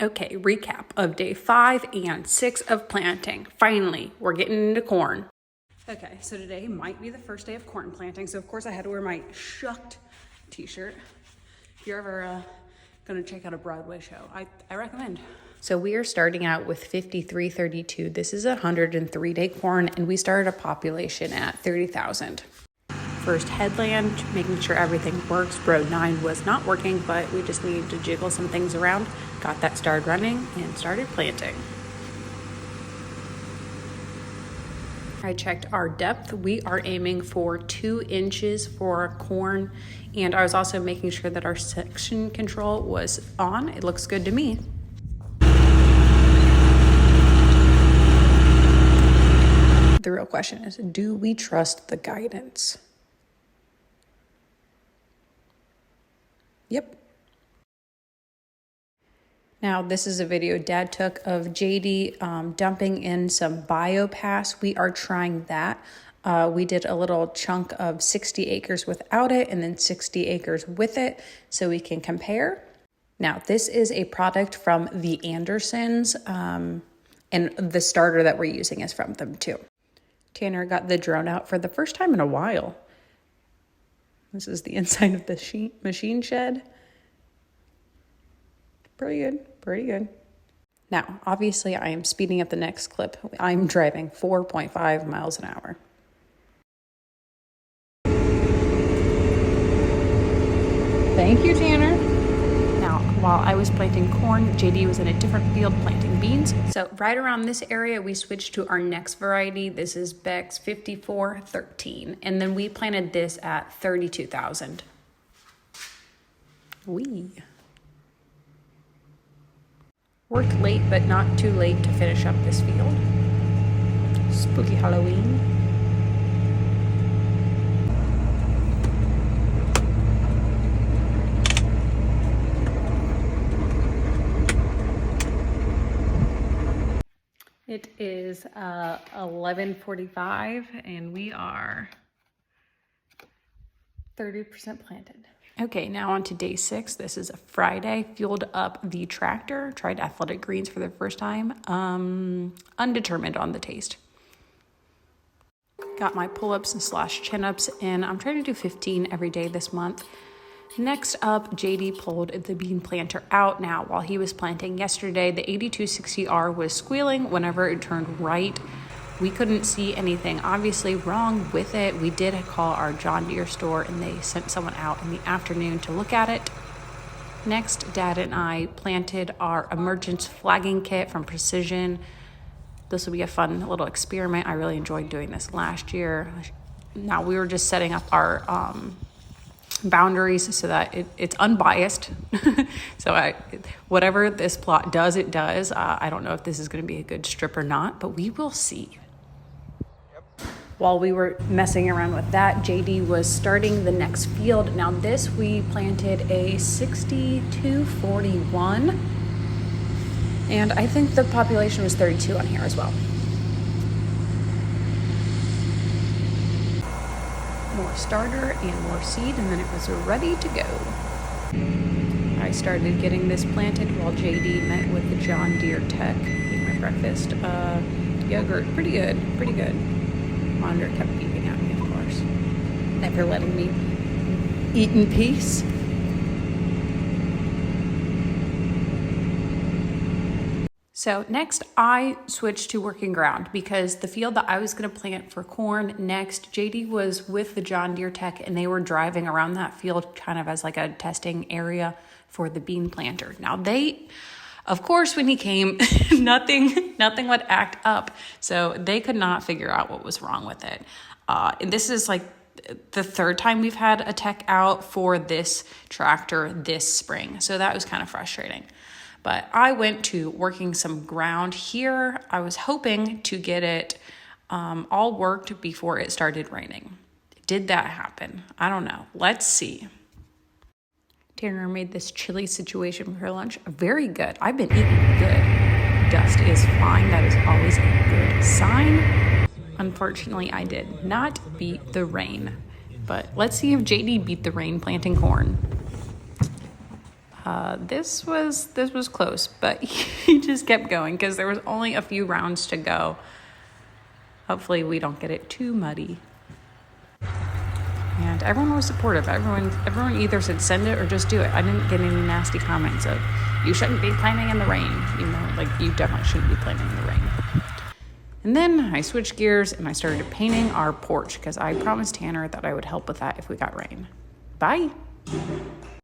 Okay, recap of day 5 and 6 of planting. Finally, we're getting into corn. Okay, so today might be the first day of corn planting. So of course I had to wear my shucked t-shirt. If you're ever gonna check out a Broadway show, I recommend. So we are starting out with 5332. This is a 103-day corn, and we started a population at 30,000. First headland, making sure everything works. Row 9 was not working, but we just needed to jiggle some things around. Got that started running and started planting. I checked our depth. We are aiming for 2 inches for corn, and I was also making sure that our section control was on. It looks good to me. The real question is, do we trust the guidance? Yep. Now, this is a video Dad took of JD dumping in some biopass. We are trying that. We did a little chunk of 60 acres without it and then 60 acres with it so we can compare. Now, this is a product from the Andersons, and the starter that we're using is from them too. Tanner got the drone out for the first time in a while. This is the inside of the machine shed. Pretty good. Now, obviously, I am speeding up the next clip. I'm driving 4.5 miles an hour. Thank you, Tanner. Now, while I was planting corn, JD was in a different field planting beans. So right around this area, we switched to our next variety. This is Beck's 5413. And then we planted this at 32,000. Worked late, but not too late to finish up this field. Spooky Halloween. It is 11:45 and we are 30% planted. Okay, now on to day 6. This is a Friday. Fueled up the tractor. Tried athletic greens for the first time. Undetermined on the taste. Got my pull-ups / chin-ups in. I'm trying to do 15 every day this month. Next up, JD pulled the bean planter out. Now, while he was planting yesterday, the 8260R was squealing whenever it turned right. We couldn't see anything obviously wrong with it. We did call our John Deere store and they sent someone out in the afternoon to look at it. Next, Dad and I planted our emergence flagging kit from Precision. This will be a fun little experiment. I really enjoyed doing this last year. Now we were just setting up our boundaries so that it's unbiased. So whatever this plot does, it does. I don't know if this is going to be a good strip or not, but we will see. While we were messing around with that, JD was starting the next field. Now this, we planted a 6241, and I think the population was 32 on here as well. More starter and more seed, and then it was ready to go. I started getting this planted while JD met with the John Deere tech. Ate my breakfast. Yogurt, pretty good. Monitor kept beeping at me, of course. Never letting me eat in peace. So next, I switched to working ground because the field that I was going to plant for corn next, JD was with the John Deere tech and they were driving around that field kind of as like a testing area for the bean planter. Now of course, when he came, nothing would act up. So they could not figure out what was wrong with it. And this is like the 3rd time we've had a tech out for this tractor this spring. So that was kind of frustrating. But I went to working some ground here. I was hoping to get it all worked before it started raining. Did that happen? I don't know. Let's see. Tanner made this chili situation for lunch. Very good. I've been eating good. Dust is flying. That is always a good sign. Unfortunately, I did not beat the rain. But let's see if JD beat the rain planting corn. This was close, but he just kept going because there was only a few rounds to go. Hopefully we don't get it too muddy. And everyone was supportive. Everyone either said send it or just do it. I didn't get any nasty comments of you shouldn't be planting in the rain. You know, like you definitely shouldn't be planting in the rain. And then I switched gears and I started painting our porch because I promised Tanner that I would help with that if we got rain. Bye.